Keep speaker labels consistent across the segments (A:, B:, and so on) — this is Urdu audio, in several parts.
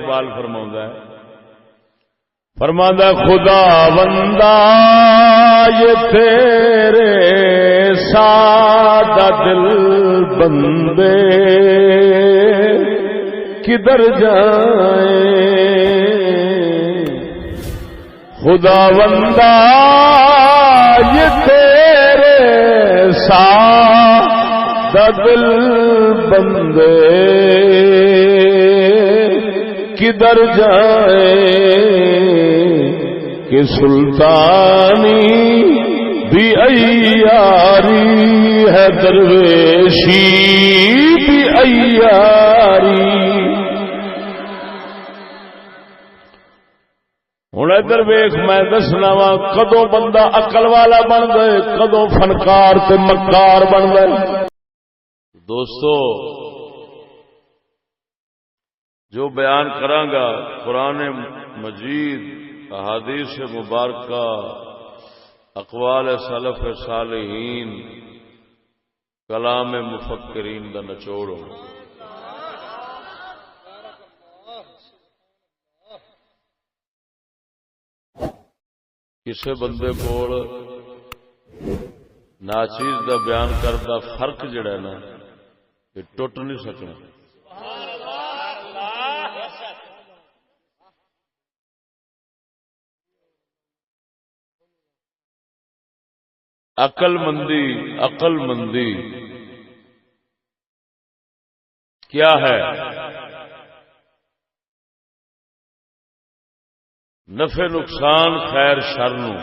A: اقبال فرماؤندا ہے خدا بندہ یہ تیرے سادہ دل بندے کدھر جائیں خدا بندہ یہ تیرے سادہ دل بندے کدھر جائیں کہ سلطانی بھی عیاری ہے درویشی بھی عیاری. ہوں ادھر ویخ میں دسنا وا کدوں بندہ عقل والا بن گئے کدوں فنکار تے مکار بن گئے. دوستو جو بیان کرانگا قرآن مجید احادیث مبارکہ اقوال سلف صالحین کلام مفکرین دا نچوڑ ہو. کسے بندے کول ناچیز دا بیان کردا فرق جڑا ہے نا یہ ٹوٹ نہیں سکنا. عقل مندی کیا ہے؟ نفع نقصان خیر شر نو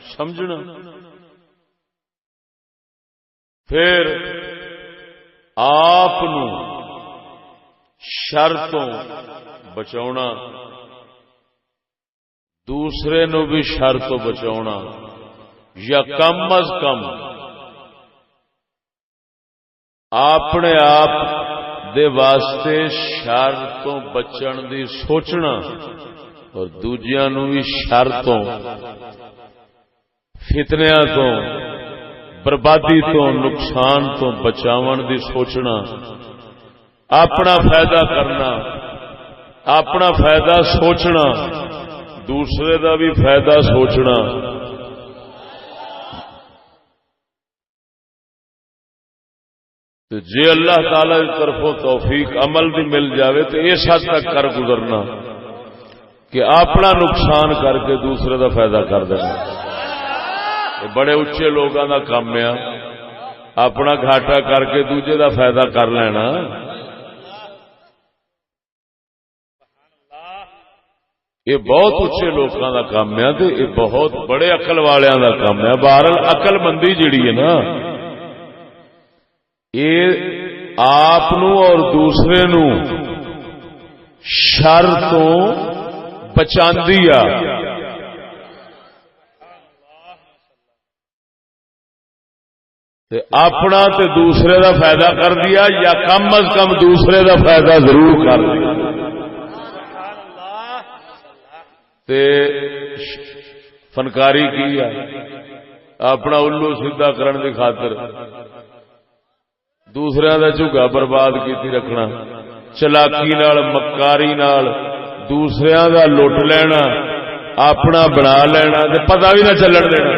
A: سمجھنا، پھر آپ شر تو بچاؤنا، دوسرے نو بھی شر تو بچاؤنا، یا کم از کم اپنے آپ دے واسطے شر تو بچن دی سوچنا اور دوجیاں نو بھی شر تو فتنیاں تو بربادی تو نقصان تو بچاون دی سوچنا، اپنا فائدہ کرنا، اپنا فائدہ سوچنا، دوسرے دا بھی فائدہ سوچنا. تو جے اللہ تعالی کی طرفوں توفیق عمل بھی مل جاوے تو اس حد تک کر گزرنا کہ اپنا نقصان کر کے دوسرے دا فائدہ کر دینا. یہ بڑے اچے لوگوں دا کام ہے، اپنا گھاٹا کر کے دوجے دا فائدہ کر لینا. یہ بہت اچے لوگوں دا کام ہے، یہ بہت بڑے عقل والیاں دا کام ہے. بہرحال عقل مندی جڑی ہے نا یہ آپ اور دوسرے نو شر تو بچاندی آ. اپنا تے دوسرے دا فائدہ کر دیا یا کم از کم دوسرے دا فائدہ ضرور کر دیا. تے فنکاری کی ہے اپنا الو سیدھا کرن دی خاطر دوسرے دا جھگا برباد کیتی رکھنا، چلاکی نال مکاری نال دوسرے دا لٹ لینا، اپنا بنا لینا تے پتہ بھی نہ چلن دینا،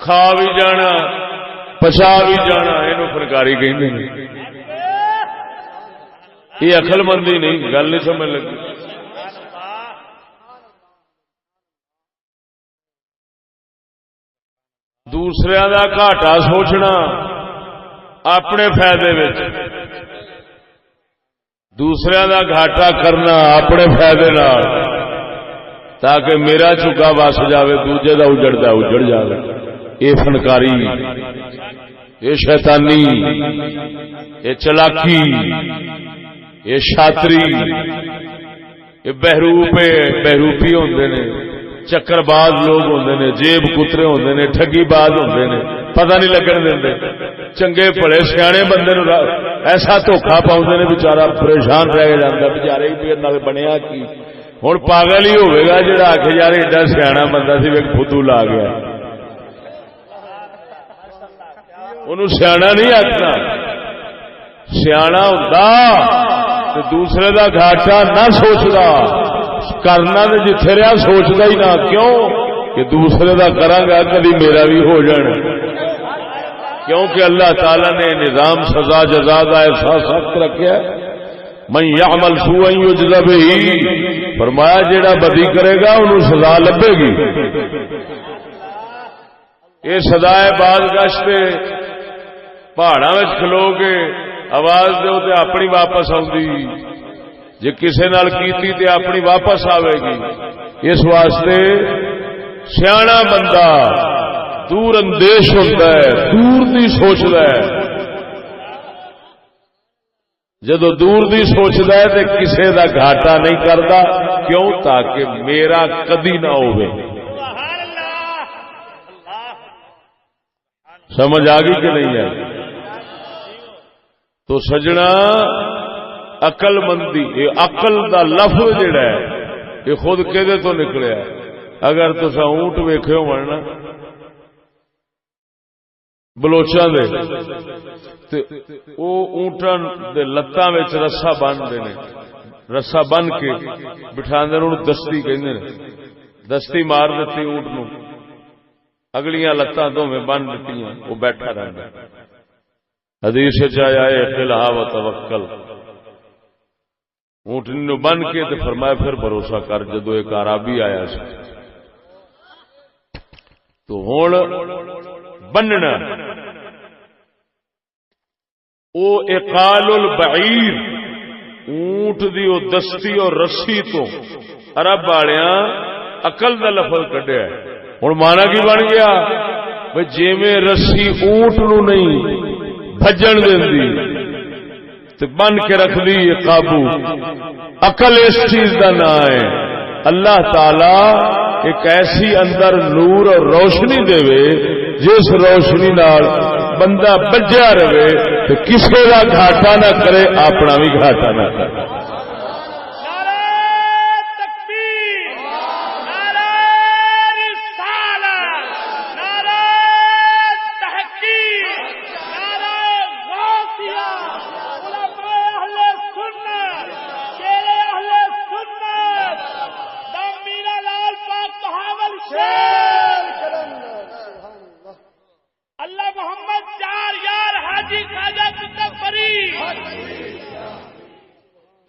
A: کھا بھی جانا پچا بھی جانا. اینو فنکاری کہندے نے. یہ عقل مندی نہیں، گل نہیں سمجھ لگی. دوسرے دا گھاٹا سوچنا اپنے فائدے وچ، دوسرے دا گھاٹا کرنا اپنے فائدے نال تاکہ میرا چکا وس جاوے دوجے دا اجڑدا اجڑ جاوے. یہ فنکاری، یہ شیطانی، یہ چلاکی، یہ شاطری، یہ بہروپی ہوندے نے، چکر باز لوگ ہوندے نے، جیب کترے ہوندے نے، ٹھگی باز ہوندے نے، پتہ نہیں لگن دیندے. چنگے بھلے سیانے بندے نو ایسا دھوکھا پاؤندے نے، بیچارہ پریشان رہ جاندا بیچارے بھی نال بنیا کی. ہن پاگل ہی ہوے گا جڑا آکھے یار ایڈا سیاںا بندہ سی ایک فدو لا گیا. انہوں سیاںا نہیں آکھنا، سیاںا ہوندا تے دوسرے دا گھاٹا نہ سوچدا کرنا تے جتھے رہیا سوچدا ہی نہ کیوں کہ دوسرے دا کراں گا کبھی میرا بھی ہو جانا کیونکہ اللہ تعالی نے نظام سزا جزا دا ایسا سخت رکھیا ہے من یعمل سوءا یجزا بہ فرمایا جیڑا بدی کرے گا انہوں سزا لبے گی یہ سزائے بعد گشت پہاڑاں وچ کھلو کے آواز دیو تے اپنی واپس آؤندی جے کسے نال کیتی تے اپنی واپس آوے گی اس واسطے سیاںا بندہ دور اندیش ہوتا ہے دور دی سوچدا ہے جدو دور دی سوچدا ہے تے کسے دا گھاٹا نہیں کردا کیوں تاکہ میرا کدی نہ ہوئے سمجھ آ گئی کہ نہیں آئی تو سجنا عقل مندی یہ عقل دا لفظ جڑا ہے یہ خود کدے تو نکلیا اگر تسا اونٹ ویکھے ہونا بلوچاں دے تے او اونٹاں دے لتاں وچ رسا بنندے نے رسا بن کے بٹھاندے نے دستی کہندے نے دستی مار دتی اونٹ نو اگلیاں لتاں دوویں بن دتیاں وہ بیٹھا رہندا حدیث وچ آیا ہے اقلھا و توکل اونٹنی نو بن کے تے فرمایا پھر بھروسہ کر جدو ایک عربی آیا سی تو ہن بننا او اقال البعیر اونٹ دی او دستی اور رسی تو عرب والیاں عقل دا لفظ کڈیا ہے ہن مانا کی بن گیا بھئی جویں رسی اونٹ نو نہیں بھجن دیندی تے بن کے رکھ دی قابو عقل اس چیز دا نام ہے اللہ تعالی ایک ایسی اندر نور اور روشنی دے جس روشنی نال بندہ بجیا رہے تو کسی کا گھاٹا نہ کرے اپنا بھی گھاٹا نہ کرے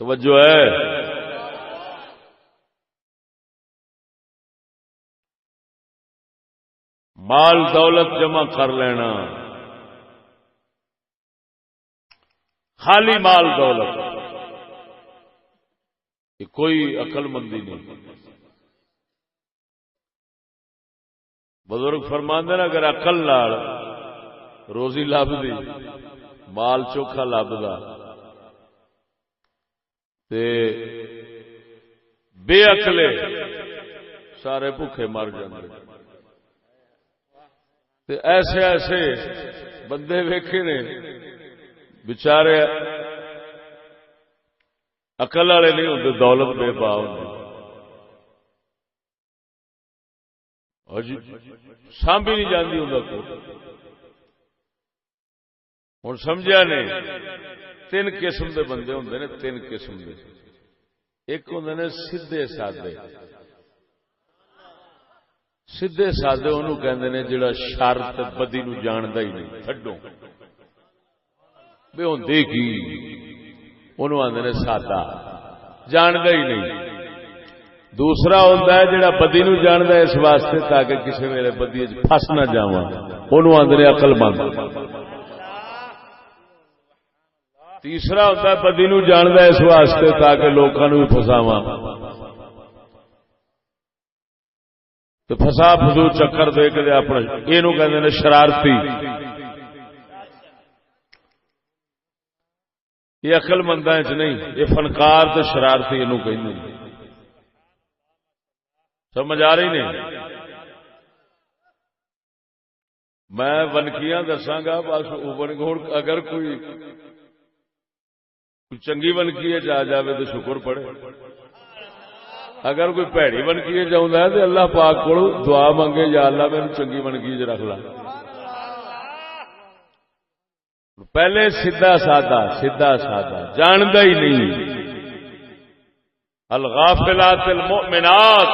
A: توجہ ہے مال دولت جمع کر لینا خالی مال دولت یہ کوئی عقل مندی نہیں بزرگ فرماندے نا اگر عقل نال روزی لبدی مال چوکھا لبدا تے بے عقلے سارے بھوکے مر جاندے تے ایسے ایسے بندے ویکھے نے بیچارے عقل والے نہیں ہوندے دولت بے پا ہوندی سانبھی نہیں جاندی انہاں کو ہن سمجھیا نہیں تین قسم دے بندے ہوندے نے تین قسم دے ایک ہوندے نے سیدھے سادے سیدھے سادے انہوں کہندے نے جڑا شر تے بدی نو جاندا ہی نہیں تھڈو بے ہوندے کی انہوں آندے نے سادہ جاندا ہی نہیں دوسرا ہوندا ہے جڑا بدی نو جاندا ہے اس واسطے تاکہ کسی ویلے بدی وچ پھس نہ جاواں انہوں آندے نے عقل مند تیسرا ہوتا ہے بدی نو جاندا ہے اس واسطے تاکہ لوکاں نو بھی پھساواں تو پھسا فضول چکر دے کے اپنا اینو کہندے نے شرارتی یہ عقل منداں وچ نہیں یہ فنکار تے شرارتی اینو کہندے نے سمجھ آ رہی نہیں میں ونکیاں دساں گا بس اگر کوئی چنگی ونکی آ جائے تو شکر پڑے اگر کوئی پیڑی ونکی چاہتا ہے تو اللہ پاک کو دعا منگے یا اللہ میں چنگی ونکی رکھ لا پہلے سیدھا سادہ جاندا ہی نہیں الغافلات المؤمنات،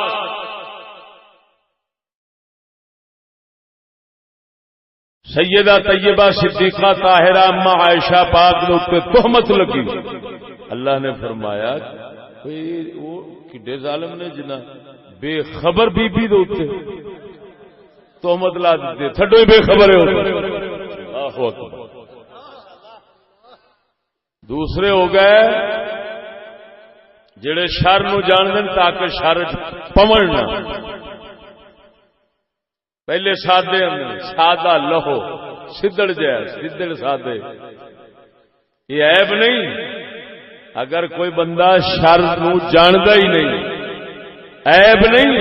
A: سیدہ طیبہ صدیقہ طاہرہ اما عائشہ پاک نے اتنے تہمت لگی. اللہ نے فرمایا وہ کڈے ظالم نے جنہ بے خبر بی بی دے اتنے تہمت لا دیتے، تھڈو ہی بے خبر ہے. دوسرے ہو گئے جڑے شر نو جان دین تاکہ شر پون نہ. پہلے سادے سادہ لہو سدڑ جائے سدڑ سادے، یہ عیب نہیں. اگر کوئی بندہ شر نو جاندا ہی نہیں عیب نہیں.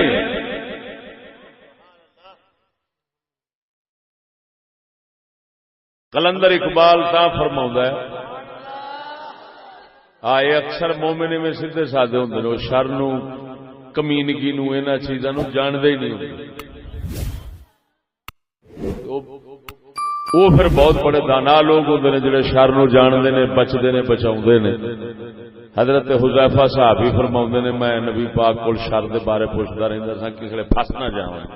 A: کلندر اقبال تا فرماؤندا ہے آئے اکثر مومن میں سیدھے سادے ہوندے نے، شر نو کمینگی نو انہاں چیزاں نو جاندے ہی نہیں ہوندے. وہ پھر بہت بڑے دانا لوگ ہوندے نے جڑے شر نو جاندے نے، بچدے نے، بچاؤندے نے. حضرت حذیفہ صحابی فرماؤندے نے میں نبی پاک کول شر دے بارے پوچھدا رہندا سا کسے پھس نہ جاواں،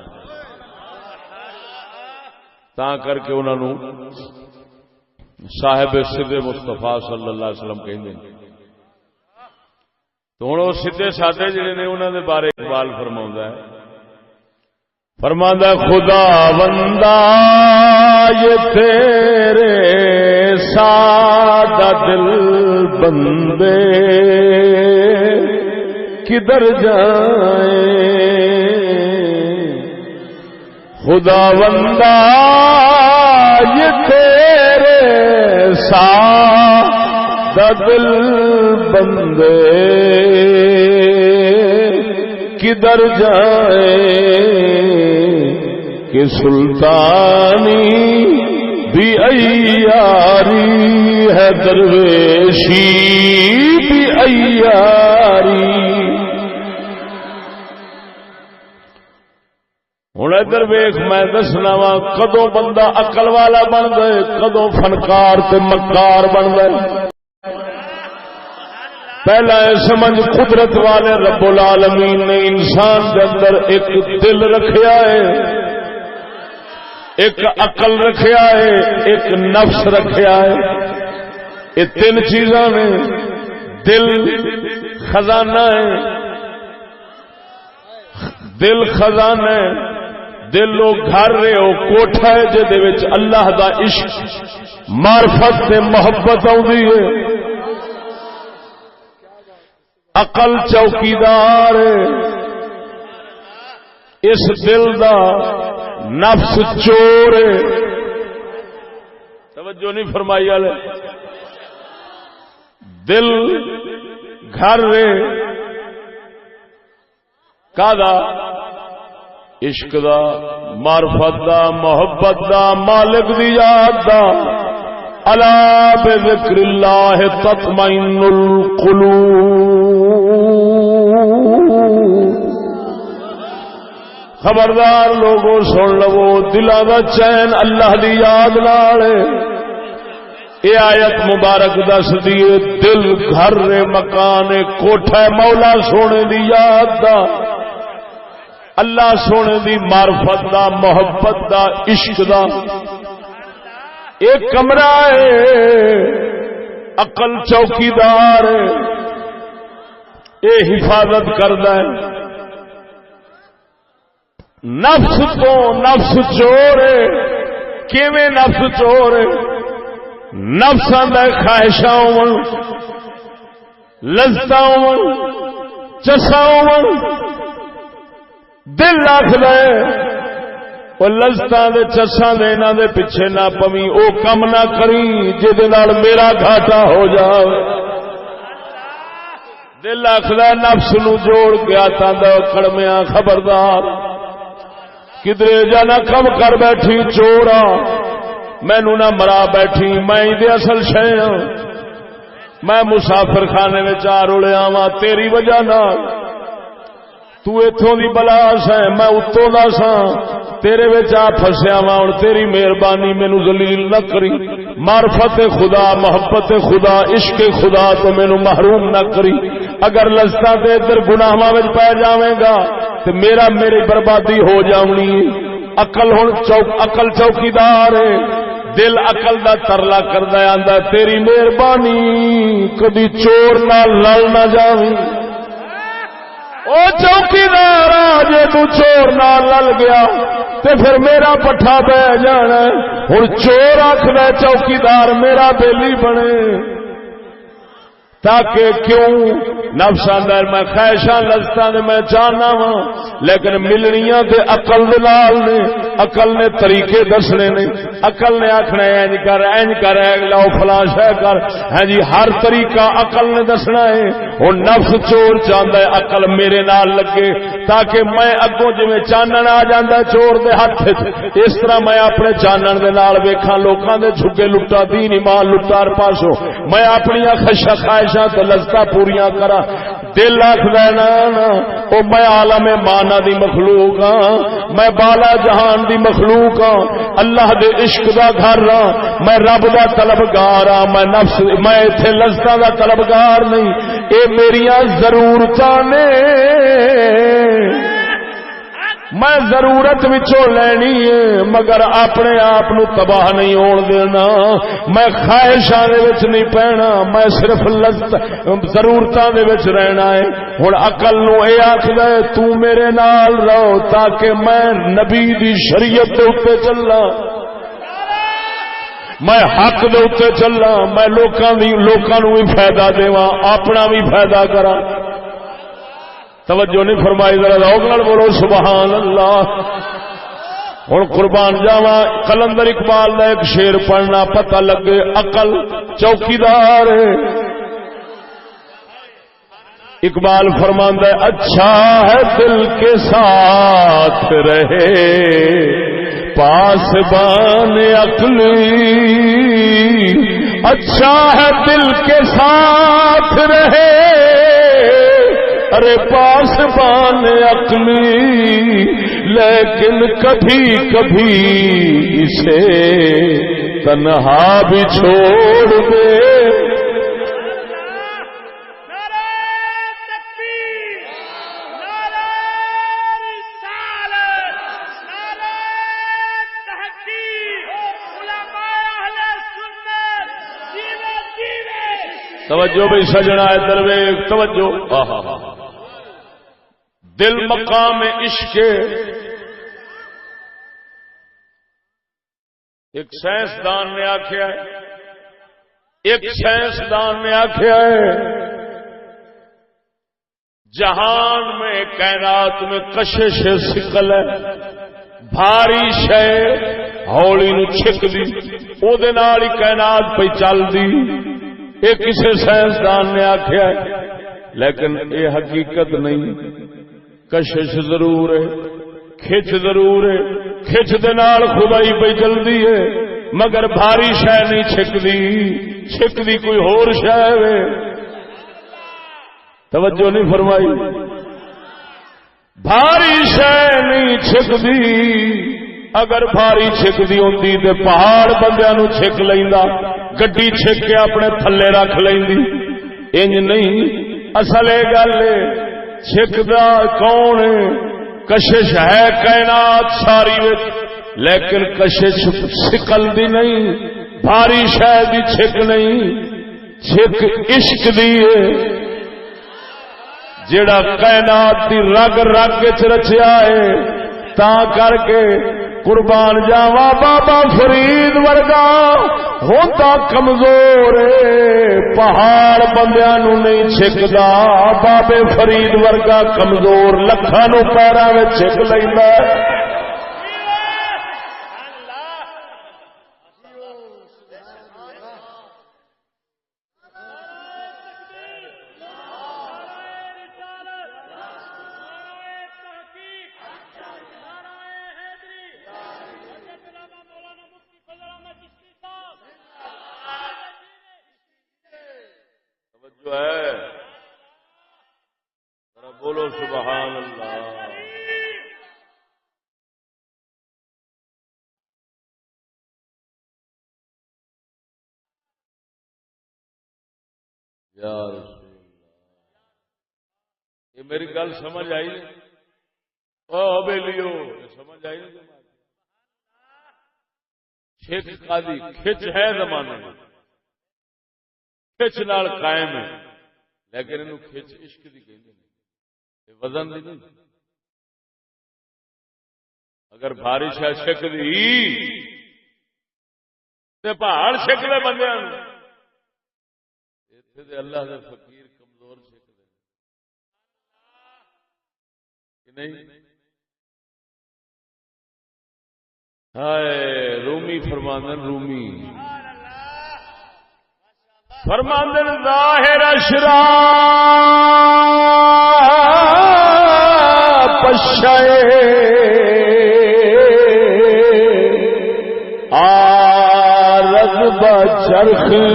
A: تاں کر کے انہاں نو صاحب سر مصطفیٰ صلی اللہ علیہ وسلم کہندے نے. تو ہن او سیدھے سادے جڑے نے انہاں دے بارے اقبال فرماندا خدا بندہ یہ تیرے سادہ دل بندے کدھر جائیں. خدا بندہ یہ تیرے سادہ دل بندے کدھر جائیں کہ سلطانی بھی عیاری ہے درویشی بھی عیاری. ہوں ادھر ویخ میں دسنا وا کدو بندہ عقل والا بن گئے، کدو فنکار تے مکار بن گئے. پہلا سمجھ قدرت والے رب العالمین نے انسان کے اندر ایک دل رکھیا ہے، ایک عقل رکھیا ہے، ایک نفس رکھیا ہے. یہ تین چیزاں نے. دل خزانہ ہے، دل خزانہ ہے. دل لو گھر رہے ہو کوٹھا ہے جے وچ اللہ دا عشق معرفت تے محبت آؤندی ہے. عقل چوکیدار ہے، اس دل دا نفس چور ہے. توجہ نہیں فرمائی والے. دل گھر رہے کا عشق دا، معرفت دا، محبت دا، مالک دی یاد دا. الا بذکر اللہ تطمئن القلوب. خبردار لوگوں سن لو، دلاں دا چین اللہ دی یاد نال. اے آیت مبارک دس دیے دل گھر مکان کوٹھا مولا سونے دی یاد دا، اللہ سونے دی معرفت دا، محبت دا، عشق دا. ایک کمرہ ہے، عقل چوکیدار ہے، اے حفاظت کردا ہے. نفس تو نفس چور ہے. کیویں نفس چور ہے؟ نفساں دا خواہشاں ہون، لذتاں ہون، چساں ہون. دل آکھدا ہے او لذتاں دے چساں دے انہاں دے پیچھے نہ پویں، او کم نہ کری جے نال میرا گھاٹا ہو جاوے. دل آکھدا نفس نو جوڑ کے آتا دا کڑمیاں خبردار کدرے جا نہ کم کر بیٹھی چورا، مینوں نہ مرا بیٹھی، میں دے اصل شے ہاں. میں مسافر خانے وچ آ رولیا واں تیری وجہ نال. تو ایتھوں دی بلا سا، میں اتوں دا سا، تیرے وچ آ پھسیا واں. ہن تیری مہربانی مینوں ذلیل نہ کری. معرفت خدا، محبت خدا، عشق خدا تو مینوں محروم نہ کری. اگر لذتاں تے ادھر گناہاں وچ پے جاویں گا تے میری بربادی ہو جاونی. عقل ہن عقل چوکیدار ہے. دل عقل دا ترلا کردا آندا تیری مہربانی کبھی چور نال لڑ نہ جاویں. او چوکیدار جے تو چور نال لڑ گیا تے پھر میرا پٹھا پہ جانا. ہن چور آکھدا چوکیدار میرا بیلی بنے تاکہ کیوں نفس اندر میں خواہشاں لذتاں دے میں چاہنا وا لیکن ملنیاں تے عقل دے نال نے. عقل نے طریقے دسنے نے. عقل نے آکھنا انج کر لو فلاں شے کر. ہاں جی ہر طریقہ عقل نے دسنا ہے. ہن نفس چور چاہندا ہے عقل میرے نال لگے تاکہ میں اگوں جویں چانن آ جاندا چور دے ہاتھ وچ اس طرح میں اپنے چانن دے نال ویکھاں لوکاں دے جھگے لٹا دین ایمان لٹا ہر پاسوں میں اپنی خواہشاں تے لذتاں پوریاں کراں. دل آکھدا نا او میں عالم مانا دی مخلوق ہاں میں بالا جہان دی مخلوق ہاں اللہ دے عشق دا گھر ہاں میں رب دا طلبگار ہاں میں نفس میں ایتھے لذتاں دا طلبگار نہیں. اے میریاں ضرورتاں نے میں ضرورت وچوں لینی ہے مگر اپنے آپ نو تباہ نہیں ہون دینا. میں خواہشاں دے وچ نہیں پینا میں صرف ضرورتاں دے وچ رہنا ہے. ہن عقل نو اے آکھدا ہے تو میرے نال رہو تاکہ میں نبی دی شریعت دے اوپر چلاں میں حق دے اوپر چلاں میں لوکاں نو بھی فائدہ دیواں اپنا بھی فائدہ کراں. توجہ نہیں فرمائی ذرا ذوق نال بولو سبحان اللہ. ہن قربان جاواں قلندر اقبال دا ایک شعر پڑھنا پتہ لگے عقل چوکیدار ہے. اقبال فرماندا ہے اچھا ہے دل کے ساتھ رہے پاسبان عقلی. اچھا ہے دل کے ساتھ رہے ارے پاسبان عقلی لیکن کبھی کبھی اسے تنہا بھی چھوڑ دے. توجہ بھائی سجنا ادھر ویکھ توجہ. دل مقام عشق ایک سائنسدان نے آخیا ہے جہان میں کائنات میں کشش ثقل ہے بھاری شے ہولی نو چھک دی او دے نال ہی کائنات پہ چل دی. یہ کسی سائنسدان نے آخیا ہے لیکن یہ حقیقت نہیں. کشش ضرور ہے کھچ ضرور ہے کھچ دے نال خدائی پہ چلدی ہے مگر بھاری شے نہیں چھکدی کوئی ہور شے ہے. توجہ نہیں فرمائی. بھاری شے نہیں چھکدی. اگر بھاری چھکدی ہوندی تے پہاڑ بندیاں نو چھک لیندا گڈی چھک کے اپنے تھلے رکھ لیندی. انج نہیں اصل یہ گل ہے چھکدا کون ہے کشش ہے کائنات ساری وچ لیکن کشش ثقل دی نہیں بھاری شے دی چھک نہیں چھک عشق دی ہے جڑا کائنات دی رگ رگ وچ رچیا ہے. تا کر کے قربان جاواں بابا فرید ورگا ہوتا کمزور پہاڑ بندیاں نو نہیں چھکدا. بابے فرید ورگا کمزور لکھاں نو پیراں وچ چھک لیندا. بولو سبحان اللہ. یا رسول اللہ یہ میری گل سمجھ آئی؟ او بیلیو سمجھ آئی نہیں؟ کھچ قاضی کھچ ہے زمانے میں، کھچ نال قائم ہے، لیکن انہوں کھچ عشق دی کہندے نے، وزن دی نہیں۔ اگر بارش ہے شک دی تے پہاڑ شک دے بندیاں ایتھے دے اللہ دے فقیر کمزور شک دے کہ نہیں؟ ہائے رومی فرماندن، رومی فرماندن ظاہر اشرا پشائے آرد بچرخی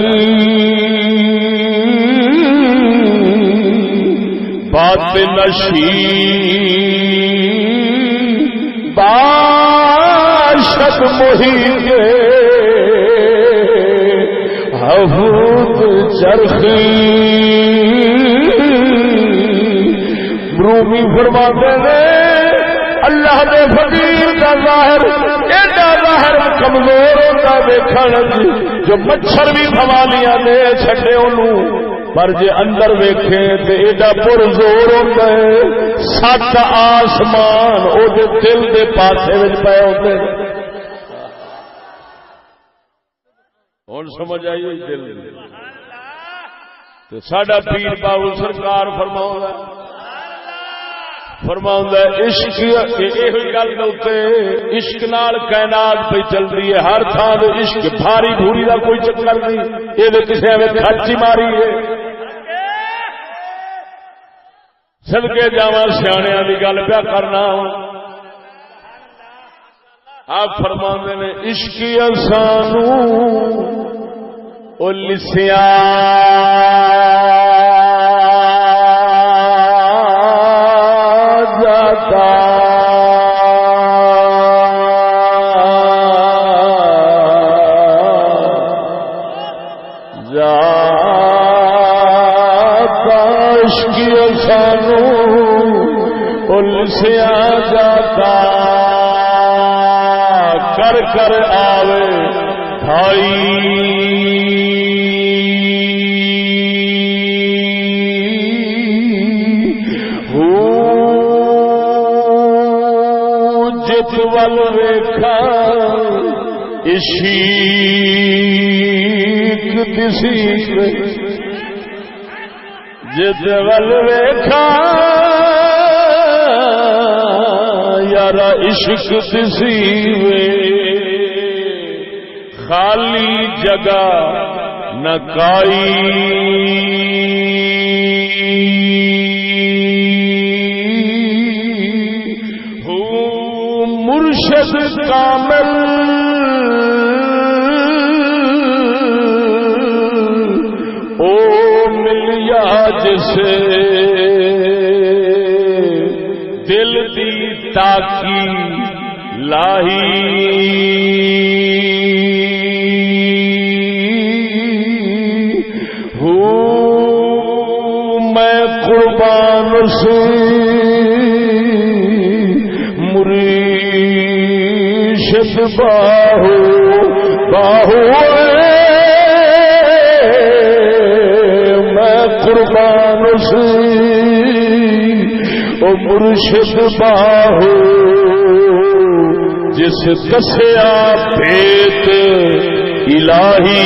A: بات نشی باشد محیط حفوظ چرخی۔ رومی فرماتے ہیں اللہ دے فقیر دا ظاہر ایڈا ظاہر کمزور ہوتا دیکھن جو مچھر بھی سوالیاں دے چھڈے انہوں، پر جے اندر ویکھے تے ایڈا پرزور ہوتا ہے، 7 آسمان او دے دل دے پاسے وچ پے ہوندے۔ ہن سمجھ آئی دل تے ساڈا پیر باول سرکار فرماؤندا عشق یہ گل عشق نال کائنات پہ چل رہی ہے، ہر تھان عشق بھاری بھوری کا کوئی چکر نہیں، یہ کسی ایویں کھچ ہی ماری ہے۔ صدقے جاواں سیاںیاں دی گل پیا کرنا، آپ فرماندے نے عشق سانو او لسیا سیا جاتا کر کر آوے بھائی ہو جت ول ویکھا عشق دسی جت ول ویکھا یارا عشق دسی وے خالی جگہ نہ کائی ہو مرشد کامل او ملیا جسے دل دی تاکی لاہی ہو میں قربان سے مریشد باہو باہو میں قربان سے مرشد باہو جس دسیا بھیت الہی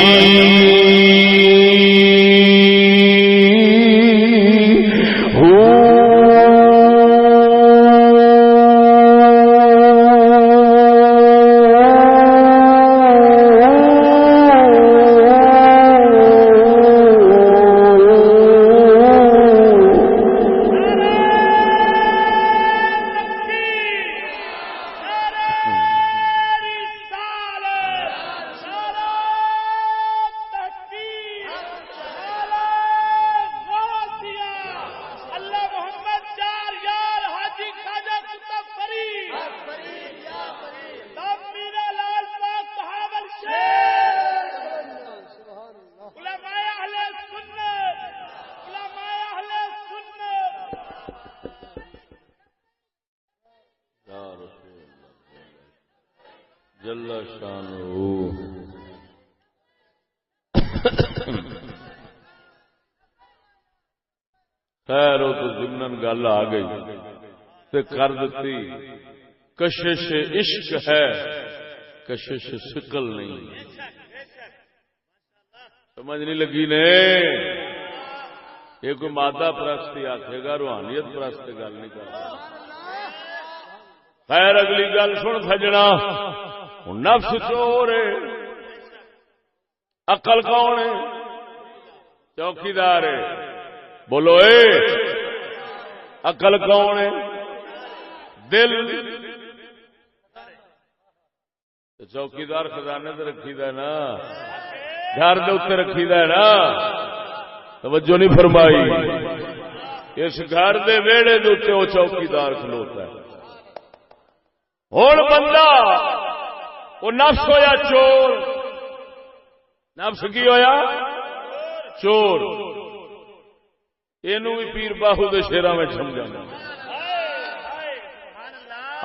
A: جل شانہ. خیر وہ تو ضمن گل آ گئی تے کر دیتی. کشش عشق ہے کشش ثقل نہیں. سمجھ نہیں لگی نے. یہ کوئی مادہ پرستی آکھے گا روحانیت پرست گل نہیں کرتا. خیر اگلی گل سن سجنا. نفس چور ہے عقل کون ہے؟ چوکیدار ہے. بولو اے عقل کون ہے؟ دل. چوکیدار خزانے تے رکھی دا نا, گھر دے اتنے رکھی دا نا. توجہ نہیں فرمائی. اس گھر دے ویڑے دے اتنے وہ چوکیدار کھلوتا ہے. ہوں بندہ وہ نفس ہویا چور. نفس کی ہویا چور. یہ بھی پیر باہو دے شیراں میں سمجھانا.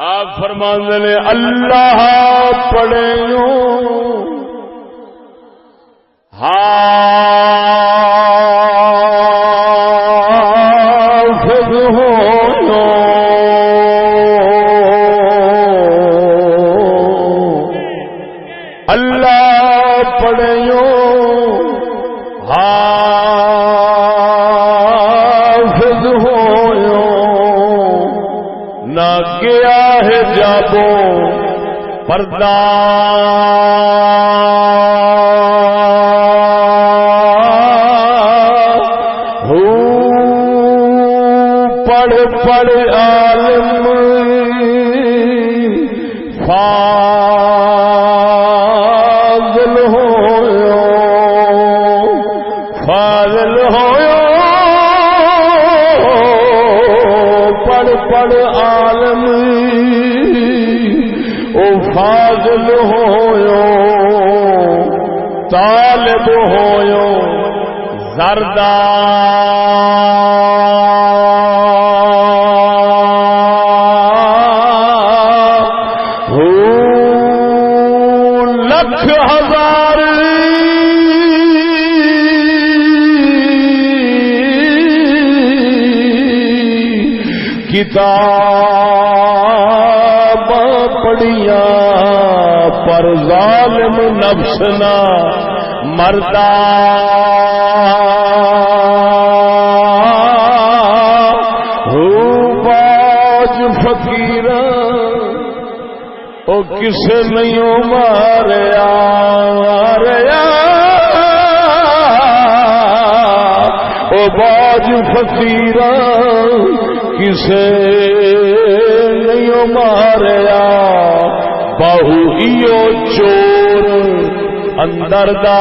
A: آپ فرماندے نے اللہ پڑھیوں حافظ ہو اللہ پڑھیوں حافظ ہو نہ گیا ہے جابو پردہ پڑھ پڑھ عالم فاضل ہویا پڑھ پڑھ عالم او فاضل ہویا طالب ہویا زردہ لکھ ہزار کتاب پڑھیا پر ظالم نفس نہ مردا ہو باج فقیر او کسے نہیں ماریا او باج فقیر کسے نہیں ماریا بہو ایو چور اندر دا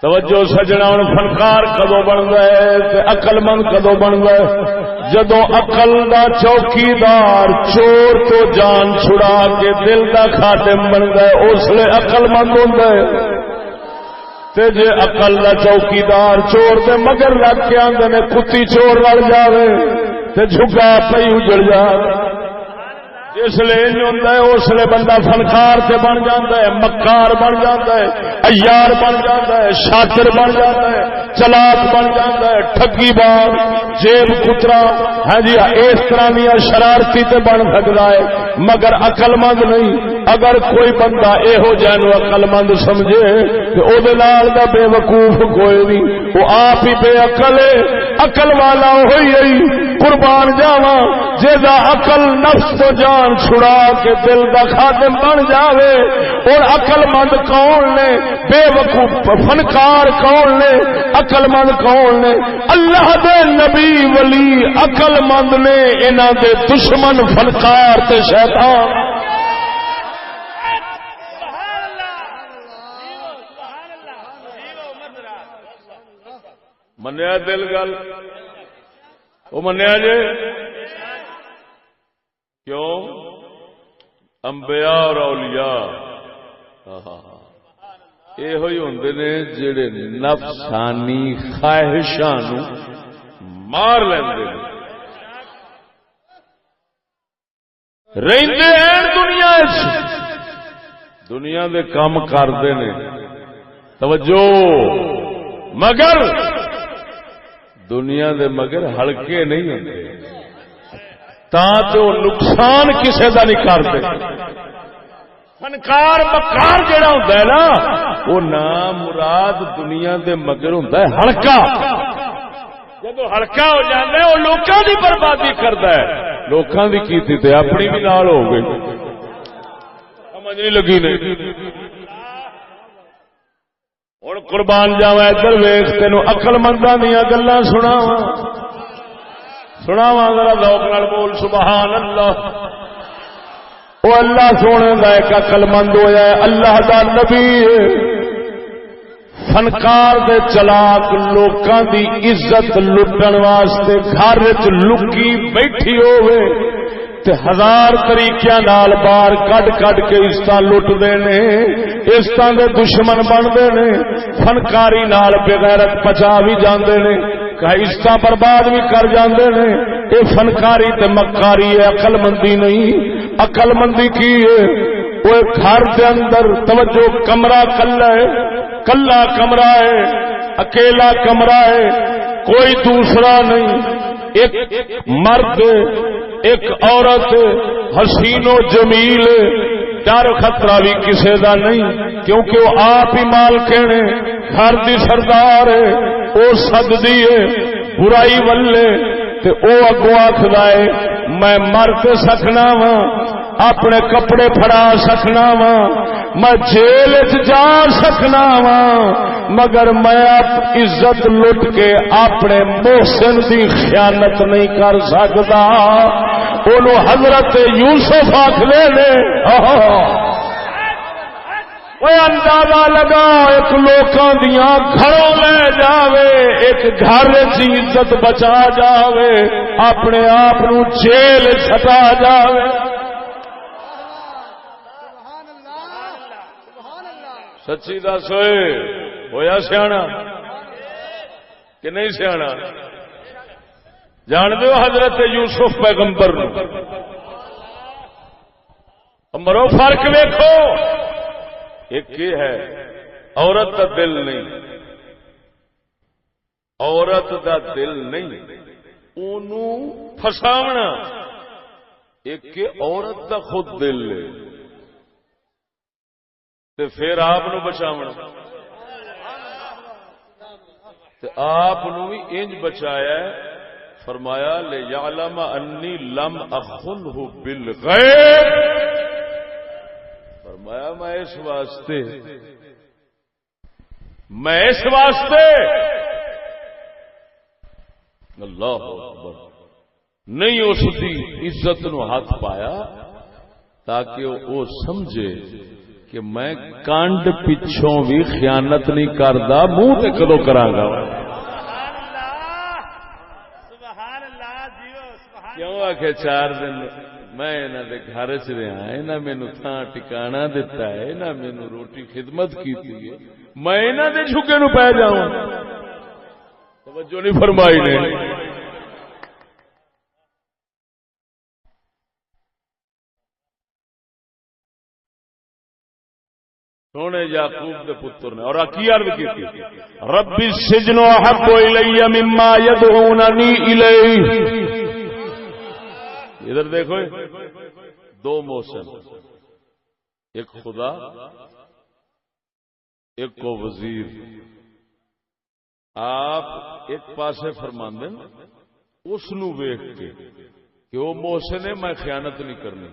A: توجہ سجنا. ہن فنکار کدو بن گئے تے عقل مند کدو بن گئے؟ جدو عقل دا چوکیدار چور تو جان چھڑا کے دل دا خادم بن گئے اس لیے عقل مند ہوندا ہے. تے جے عقل دا چوکیدار چور دے مگر لگ کے آندے نے کتی چور لڑ جاوے تے جھگا پئی اجڑ جاوے. جس لیے ہوندا ہے اس لیے بندہ فنکار تے بن جاندا ہے, مکار بن جاندا ہے, عیار بن جاندا ہے, شاطر بن جاندا ہے, چلاک بن جاندا ہے, ٹھگی باز جیب کترا ہاں جی اس طرح دیا شرارتی تے بن سکدا ہے مگر عقل مند نہیں. اگر کوئی بندہ یہو جہاں عقل مند سمجھے تو او دے نال دا بے وقوف کوئی نہیں, وہ آپ ہی بے عقل ہے. عقل والا ہوئی قربان جاواں جیدا عقل نفس تو جان چھڑا کے دل دا خادم بن جاوے. اور عقل مند کون نے, بے وقوف فنکار کون نے؟ عقل مند کون نے؟ اللہ دے نبی ولی عقل مند نے، انہاں دے دشمن فنکار تے شیطان۔ منیا دل گل وہ منیا جے کیوں؟ انبیاء اور اولیاء یہ ہوندے نے جڑے نفسانی خواہشاں نو مار لیندے نے، رہندے ہیں دنیا وچ، دنیا دے کام کردے نے، توجہ، مگر دنیا دے مگر ہلکے نہیں ہوندے، تاں تو نقصان کسے دا نہیں کرتے۔ فنکار مکار جڑا ہوندا ہے نا، وہ نام مراد دنیا دے مگر ہوندا ہے ہلکا۔ جب ہلکا ہو جاندا ہے وہ لوکاں دی بربادی کردا ہے، لوکاں دی کیتی تے اپنی بھی نال ہو گئی، سمجھ نہیں لگی نہیں۔ ہن قربان جاواں ادھر ویکھ، تینوں عقل منداں دیاں گلاں سناواں ذرا ذوق نال بول سبحان اللہ۔ وہ اللہ سونے دا ایک عقل مند ہویا ہے، اللہ دا نبی ہے، فنکار دے چلاک لوکاں دی عزت لٹن واسطے گھر وچ لکی بیٹھی ہوئے تے ہزار طریقیاں نال باہر کڈ کڈ کے عزتاں لٹدے نے، عزتاں دے دشمن بنتے نے، فنکاری نال بغیرت پچا بھی جاندے نے، عزتاں برباد بھی کر جاندے نے۔ اے فنکاری تے مکاری ہے، عقل مندی نہیں۔ عقل مندی کی ہے؟ وہ گھر دے اندر توجہ، کمرہ کلا کمرہ ہے، اکیلا کمرہ ہے، کوئی دوسرا نہیں، ایک مرد ایک عورت حسین و جمیل، ڈر خطرہ بھی کسے دا نہیں، کیونکہ وہ آپ ہی مالکن ہے، گھر دی سردار ہے، وہ سددی ہے برائی ولے تے او اگوں آکھدا ہے میں مر تے سکنا وا، اپنے کپڑے پھڑا سکنا وا، میں جیل وچ جا سکنا وا، مگر میں عزت لٹ کے اپنے محسن دی خیانت نہیں کر سکتا۔ اونوں حضرت یوسف آکھدے نے، وہ اندازہ لگا ایک لوکاں دیاں گھروں لے جاوے، ایک گھر چ عزت بچا جاوے، اپنے آپ نو جیل سٹا جاوے۔ سچی دس ہوئے ہویا سیاںا کہ نہیں سیاںا؟ جان دیو حضرت یوسف پیغمبر مرو فرق ویکھو، ایک یہ ہے عورت دا دل نہیں، عورت دا دل نہیں اونوں پھساونا، ایک عورت دا خود دل ہے تے پھر آپ نو بچاونا، تے آپ نو بھی انج بچایا ہے، فرمایا لِيَعْلَمَ أَنِّي لَمْ أَخُنْهُ بِالْغَيْبِ، فرمایا میں اس واسطے اللہ اکبر نہیں اس کی عزت نو ہاتھ پایا تاکہ وہ سمجھے کہ میں کانڈ پچھوں بھی خیانت نہیں کردا، منہ تے کدو کراں گا۔ کیوں آخے 4 دن میں انہاں دے گھر چ رہا، انہاں مینوں تھاں ٹکانا دتا ہے، انہاں مینوں روٹی خدمت کیتی ہے، میں انہاں دے جھکے نو پے جاؤں؟ توجہ نہیں فرمائی نے۔ سونے یعقوب دے پتر نے اور کی عرض کیتی، رب السجن احب الی مما يدعوننی الیہ۔ ادھر دیکھو 2 محسن، ایک خدا ایک کو وزیر، آپ ایک پاسے فرماندے اس نو ویکھ کے کہ وہ محسن ہے میں خیانت نہیں کرنی،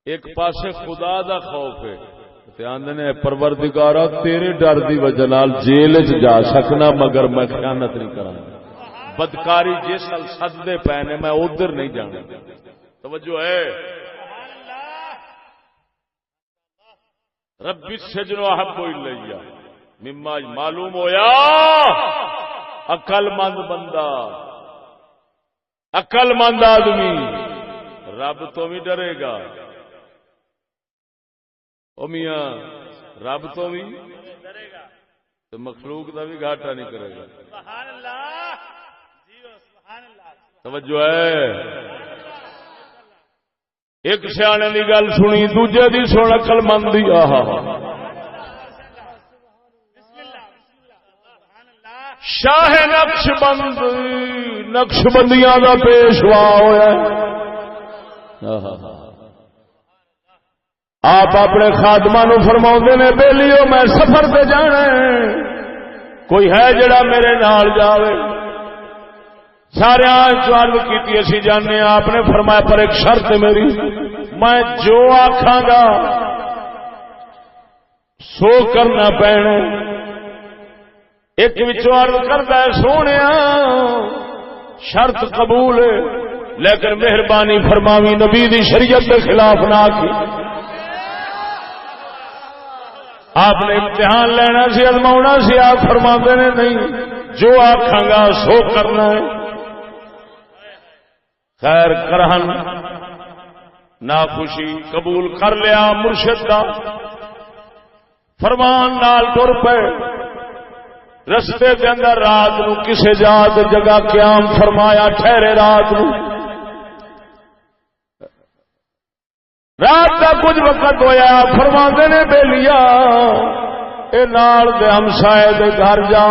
A: ایک پاسے خدا دا خوف ہے آدھے پروردگارا تیرے ڈر دی وجہ نال جیل چ جا سکنا مگر میں خیانت نہیں کراں بدکاری جس نال سددے پے نے میں ادھر نہیں جانا توجہ ہے رب السجن احب الیہ مما معلوم ہویا عقل مند بندہ عقل مند آدمی رب تو بھی ڈرے گا او میاں رب تو بھی ڈرے گا تو مخلوق کا بھی گھاٹا نہیں کرے گا سبحان اللہ سبحان اللہ توجہ ہے ایک سیانے کی گل سنی دوجے دی سن عقل مند دی آہا شاہ نقش بند نقش بندیاں دا پیشوا ہویا آپ اپنے خادماں نو فرماؤندے نے بیلیو میں سفر پہ جانا ہے کوئی ہے جڑا میرے نال جاوے سارے چارج کی اسی جانے آپ نے فرمایا پر ایک شرط میری میں جو آکھاں گا سو کرنا پینا ایک وچوں عرض کردا ہے سونے شرط قبول ہے لیکن مہربانی فرماوی نبی دی شریعت کے خلاف نہ کی آپ نے امتحان لینا سی ازماؤنا سی آپ فرماندے نے نہیں جو آکھاں گا سو کرنا ہے خیر کرہن ناخوشی قبول کر لیا مرشد دا فرمان نال ٹر پے رستے کے اندر رات نو کسے جگہ قیام فرمایا ٹھہرے رات نو رات کا کچھ وقت ہویا فرماندے نے بیلیا اے نال دے ہمسائے دے گھر جا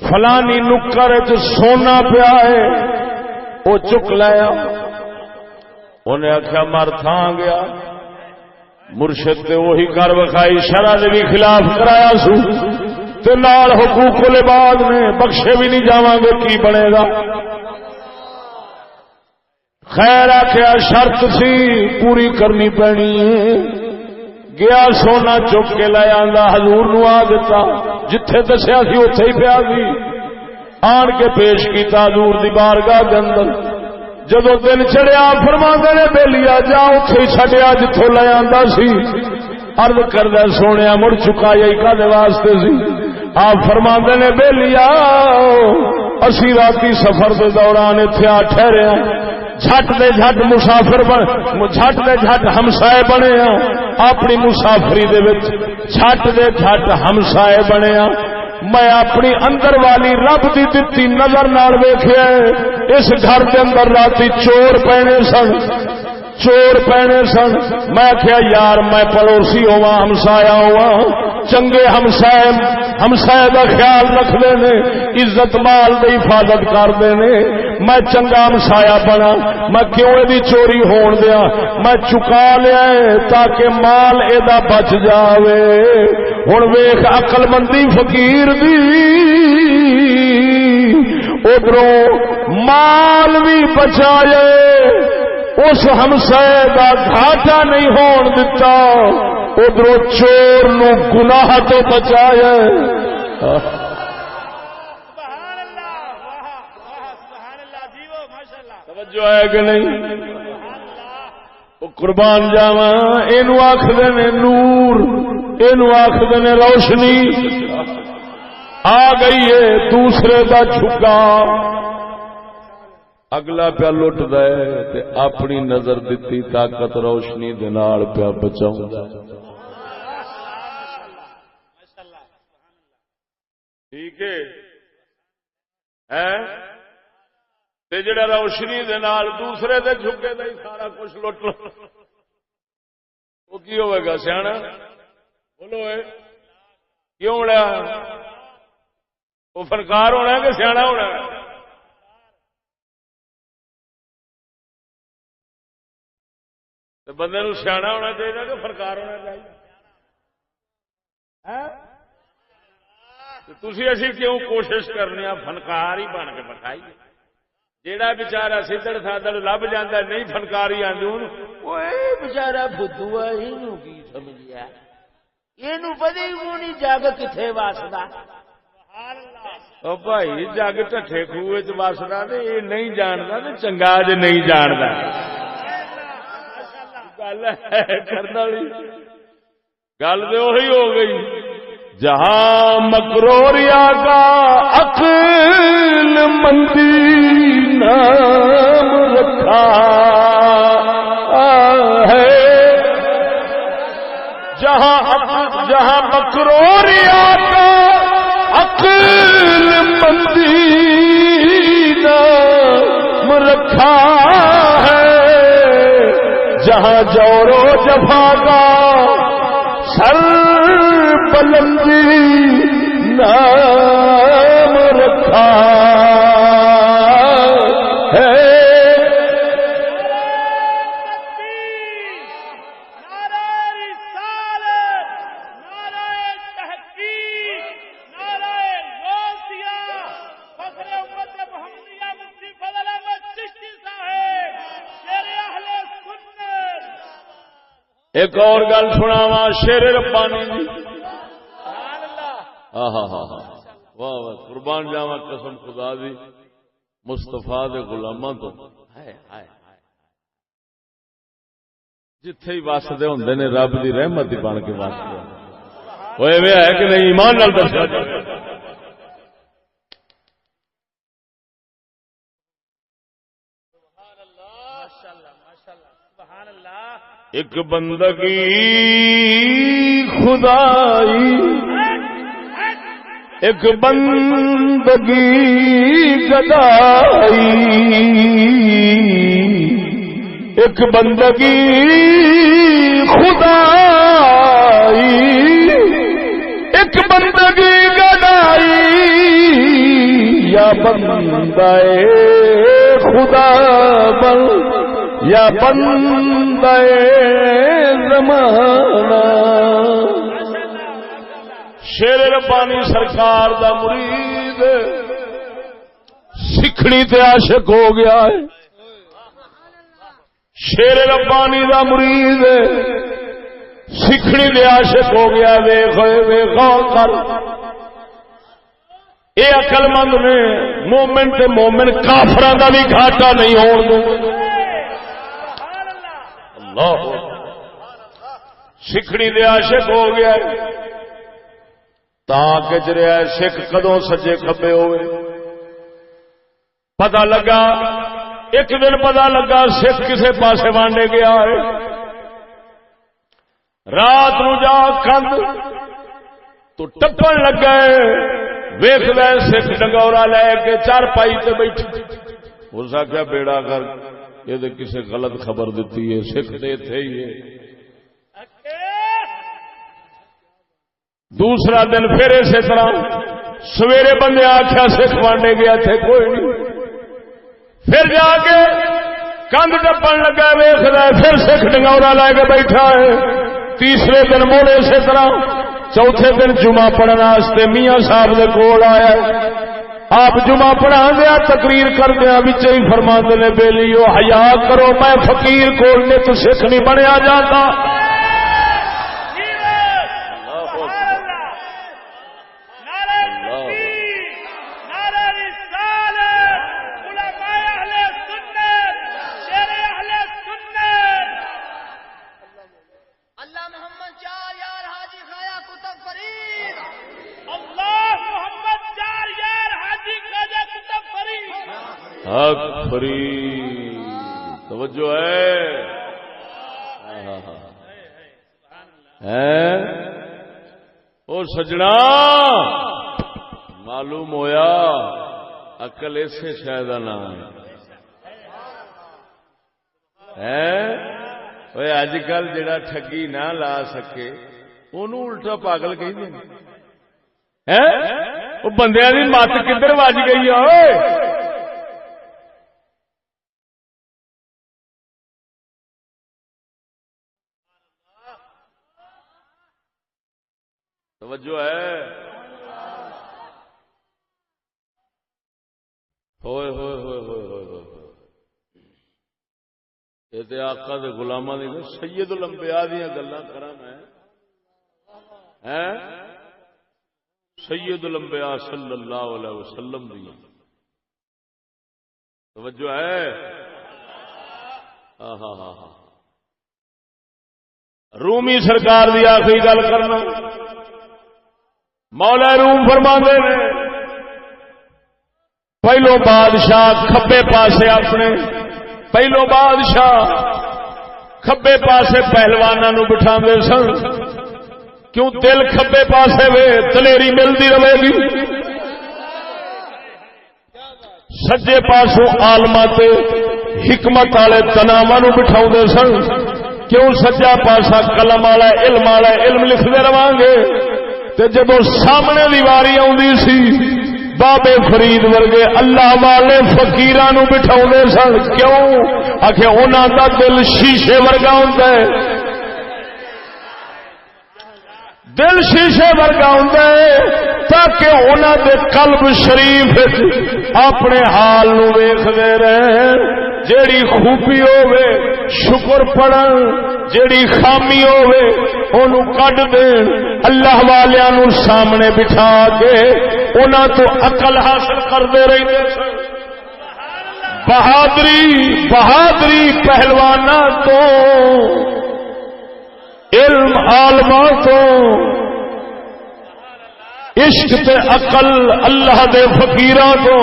A: فلانی نکر چ سونا پیا ہے وہ چک لیا انہیں آخیا مر تھان گیا مرشد تے وہی کر وکھائی شرع دے بھی خلاف کرایا سو تے نال حقوق العباد نے بخشے بھی نہیں جاواں گے کی بنے گا خیر آخیا شرط سی پوری کرنی پینی ہے گیا سونا چک کے لے آندا حضور نو آ دتا جتھے دسیا سی اوتھے ہی پیا سی آن کے پیش کیتا حضور دی بارگاہ دے اندر جدو دن چڑھیا فرماندے نے بیلیا جا اوتھے ہی چھڈیا جتھوں لے آندا سی عرض کردا سونیا مڑ چکایا ہی کدے واسطے سی آپ فرماندے نے بیلیا اسی راتی سفر دے دوران ایتھے آ ٹھہرے جھٹ دے جھٹ مسافر جھٹ دے جھٹ ہمسائے بنے اپنی مسافری دے وچ جھٹ دے جھٹ ہمسائے بنے میں اپنی اندر والی رب دی دتی نظر نال ویکھیا اس گھر دے اندر راتی چور پینے سن چور پینے سن میں کہیا یار میں پڑوسی ہوا ہمسایا ہوا چنگے ہمسائے دا خیال رکھدے نے عزت مال دی حفاظت کردے نے میں چنگا ہمسایا بنا میں کیوں دی چوری ہون دیا میں چکا لیا تاکہ مال ادا بچ جاوے ہن ویکھ عقل مندی فقیر دی ادھروں مال بھی بچائے اس ہمسائے دا گھاٹا نہیں ہون دتا ادھروں چور نو گناہ تو بچایا توجہ ہے کہ نہیں قربان جاواں اینو آکھدے نے نور اینو آکھدے نے روشنی آ گئی ہے دوسرے دا چھکا اگلا پیا لٹ دے تے اپنی نظر دتی طاقت روشنی دے نال پیا بچاوندا ٹھیک ہے تے جڑا روشنی دے نال دوسرے دے جھکے دا ہی سارا کچھ لٹ لو وہ کی ہوئے گا سیاںا بولو اے کیوں ہونا وہ فنکار ہونا ہے کہ سیاںا ہونا ہے بندے نو سیاح ہونا چاہیے کہ فنکار ہونا چاہیے تھی اسی کیوں کوشش کرنے فنکار ہی بن کے بٹھائیے جیڑا بچارا سدڑ سادڑ لب جانا نہیں فنکاری آدھی بچارا بدھو ہے یہ کی سمجھیا یہ پتا ہی کو نہیں جگ کتنے وسدا بھائی جگ ٹھے خوہ چ وسدا تو یہ نہیں جانتا تو چنگا جی نہیں جانتا گل کرنے والی گل تو وہی ہو گئی جہاں مکروریا کا عقل مندی نام رکھا ہے جہاں مکروریا کا عقل مندی نام رکھا ہے جہاں جور و جفا کا سر بلندی نام رکھا ہے ایک اور گل سناوا شیر ربانی دی واہ واہ قربان جاواں قسم خدا دی مصطفیٰ دے غلاماں تو جتھے ہی واسدے ہوندے نے رب دی رحمت ہی بن کے واسدے ہوئے وے ہے کہ نہیں ایمان نال دسیا جائے ایک بندگی خدائی ایک بندگی گدائی ایک بندگی خدائی ایک بندگی گدائی یا بندہ خدا بن یا بندہ زمانہ شیر ربانی سرکار دا مرید سکھڑی تے عاشق ہو گیا ہے شیر ربانی دا مرید سکھڑی تے عاشق ہو گیا ویکھ غور کر اے عقل مند نے مومن تے مومن کافراں دا بھی گھاٹا نہیں ہون دو سکھڑی دے عاشق ہو گیا تاکہ چریا سکھ کدوں سجے کھبے ہوئے پتہ لگا ایک دن پتہ لگا سکھ کسے پاسے وانڈے گیا ہے رات نو جا کند تو ٹپن لگ گئے ویکھ لے سکھ ڈنگورا لے کے چارپائی تے بیٹھے اس آخیا بیڑا کر یہ تو کسی غلط خبر دیتی ہے سکھ دے تھے ہی دوسرا دن پھر اسی طرح سویرے بندے آخیا سکھ وانڈے گیا تھے کوئی نہیں پھر جا کے کندھ ٹپن لگا ویخ رہا پھر سکھ ڈنگورا لے کے بیٹھا ہے تیسرے دن موڑ اسی طرح چوتھے دن جمعہ پڑھنے میاں صاحب دے کول آیا آپ جمعہ پڑھا دیا تقریر کر دیا بچے ہی فرما نے بیلیو حیا کرو میں فقیر کول نے تو سکھ نہیں بنیا جاتا توجہ ہے اور سجنا معلوم ہویا عقل ایسے شاید نام ہے اج کل جڑا ٹھگی نہ لا سکے انہوں الٹا پاگل کہی دیں وہ بندیاں دی مت کدھر وج گئی ہے توجہ ہے ہوئے ہوئے ہوئے ہوئے ہوئے یہ تے آقا دے غلاماں دی سید الانبیاء دی گلاں کراں میں ہیں سید الانبیاء صلی اللہ علیہ وسلم دی توجہ ہے رومی سرکار دی آخری گل کرنا مولا روم فرماندے نے پہلو بادشاہ کھبے پاسے اپنے پہلو بادشاہ کھبے پاسے پہلواناں نو بٹھاندے سن کیوں دل کھبے پاسے وے دلیری ملدی رہے گی سجے پاسوں آلما تے حکمت والے تناواں نو بٹھاؤندے سن کیوں سجا پاسا قلم والا علم لکھتے رہاں گے تے جدو سامنے دی واری آوندی سی بابے فرید ورگے اللہ والے فقیراں نو بٹھاؤندے سن کیوں آکھے انہاں دا دل شیشے ورگا ہوندا ہے دل شیشے ورگا ہوندا ہے تاکہ انہاں دے قلب شریف اپنے حال نو ویکھدے رہن جیڑی خوبی ہوے شکر پڑھن جیڑی خامی ہوے اونوں کڈ دین اللہ والیاں نو سامنے بٹھا کے انہاں تو عقل حاصل کردے رہندے بہادری پہلواناں تو علم عالماں تو عشق تے عقل اللہ دے فقیراں تو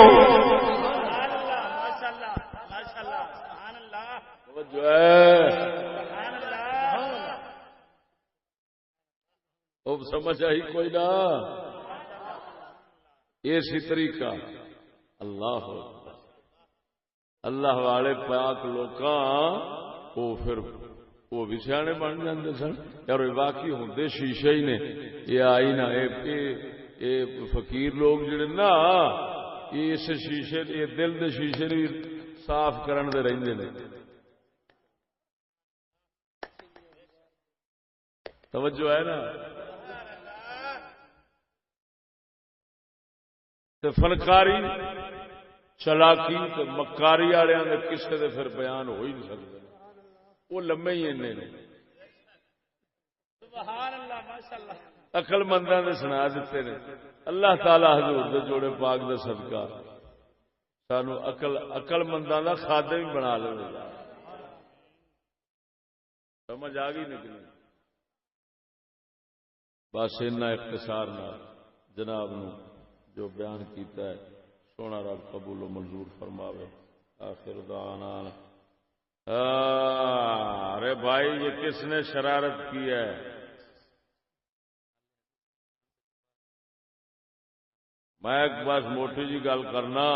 A: سمجھ آئی کوئی نہ اسی طریقہ اللہ والے پاک لوکاں وہ پھر وہ بھی سیانے بن جاندے سن اور واقعی ہوندے شیشے ہی نے یہ آئی نہ اے فقیر لوگ جڑے نا اس شیشے یہ دل دے شیشے بھی صاف کرن دے رہندے نے توجہ ہے نا تے فنکاری چلاکی تے مکاری والےاں دے کسے دے پھر بیان ہو ہی نہیں سکدے وہ لمے ہی نے سبحان اللہ ماشاءاللہ عقل منداں دے سنا دتے نے اللہ تعالی حضور دے جوڑے پاک دے صدقہ سانو عقل منداں دا خادم بنا لے سمجھ آ گئی نہیں بس اتنا اختصار نہ جناب نو جو بیان کیتا ہے سونا رب قبول و منظور فرماوے آخر دعوانا ارے بھائی یہ کس نے شرارت کی ہے میں ایک بات موٹی جی گل کرنا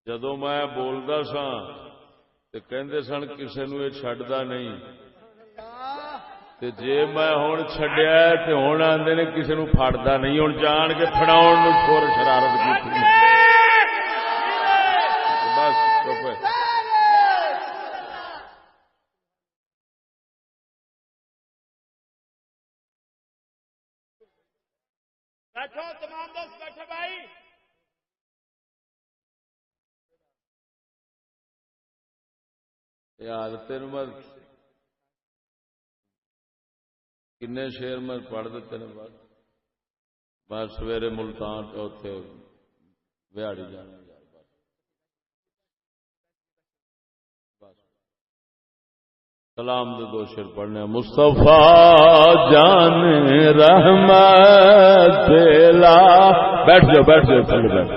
A: جدو میں بولدا سا تے کہندے سن کسے نو یہ چھڈدا نہیں تے جے میں ہن چھڈیا تے ہن آندے نے کسے نو پھڑدا نہیں ہن جان کے پھڑاون نو شور شرارت کیتی بس چپ بیٹھو تمام دوست بیٹھو بھائی یار تین میں کنے شیر میں پڑھ دیتے ہیں میں سویرے ملتان اتنے بہاڑی جانا سلام دے دو شیر پڑھنے مصطفیٰ جان رحمت لا بیٹھ جاؤ پہلے بیٹھ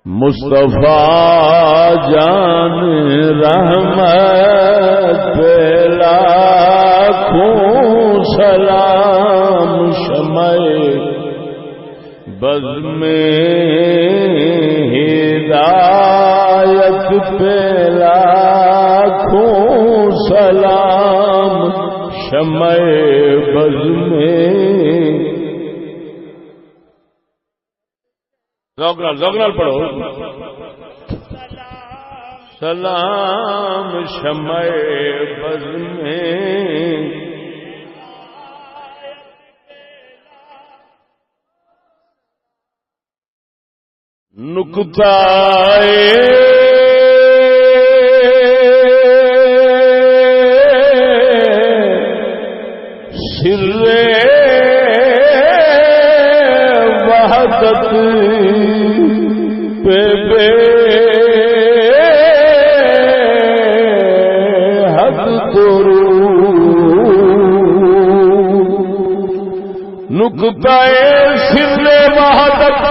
A: مصطفیٰ جان رحمت لاکھوں سلام شمع بز میں ہدایت پہ لاکھوں سلام شمع بز میں ذوقنال پڑھو سلام شمع بز میں نکتہ سر وحدت پہ بے حد درود نکتہ سر وحدت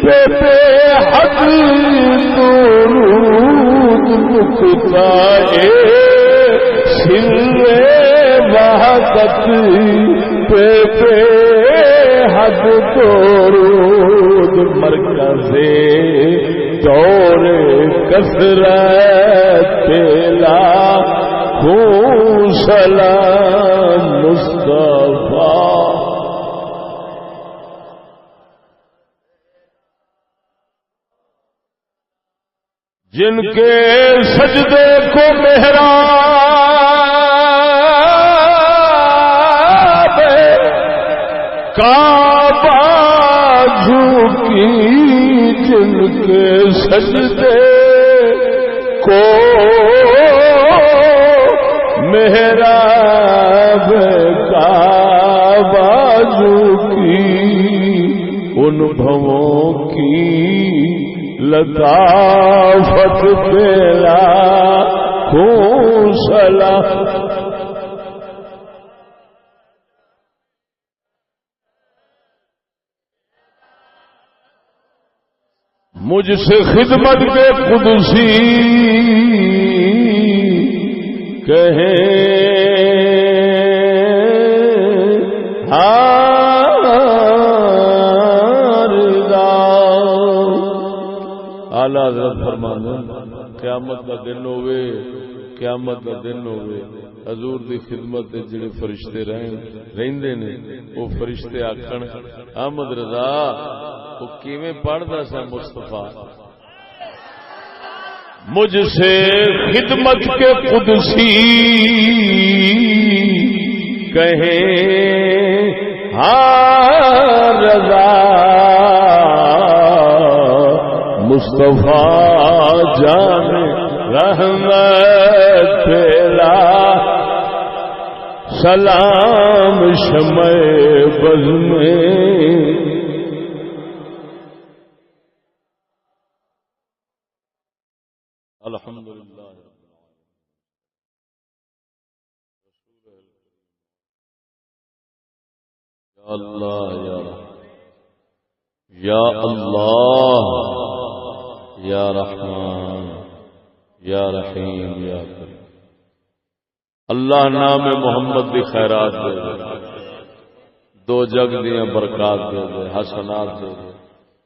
A: پہ بے حد درود نکتہ سر وحدت پہ بے حد درود مرکز دور کثرت لاکھوں سلام مصطفیٰ جن کے سجدے کو محراب کعبہ جھکی جن کے سجدے کو محراب کعبہ جھکی ان بھووں کی لطافت پیلا کھوں سلام مجھ سے خدمت کے قدسی کہیں اعلیٰ حضرت فرمانے قیامت کا دن ہوئے قیامت کا دن ہوئے حضور دی خدمت جڑے فرشتے رہندے نے وہ فرشتے آکھن احمد رضا وہ کیویں پڑھدا سا مصطفیٰ مجھ سے خدمت کے قدسی کہیں ہاں رضا مصطفیٰ جان رحمت پیلا سلام شمع بز میں الحمدللہ یا اللہ یا اللہ یا رحمان یا رحیم یا کریم اللہ نام محمد دی خیرات دے دے دو جگ دیاں برکات دے دے حسنات دے دے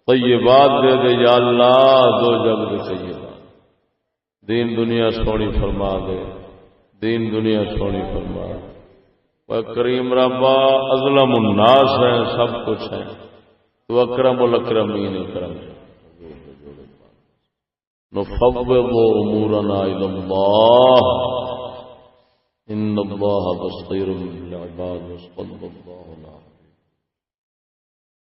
A: طیبات دے دے یا اللہ دو جگ دے طیبات دین دنیا سونی فرما دے دین دنیا سونی فرما دے وہ کریم ربا اظلم الناس ہیں سب کچھ ہیں تو اکرم الاکرمین کرم نفوض امورنا الى الله ان الله بصير بالعباد صلى الله عليه وسلم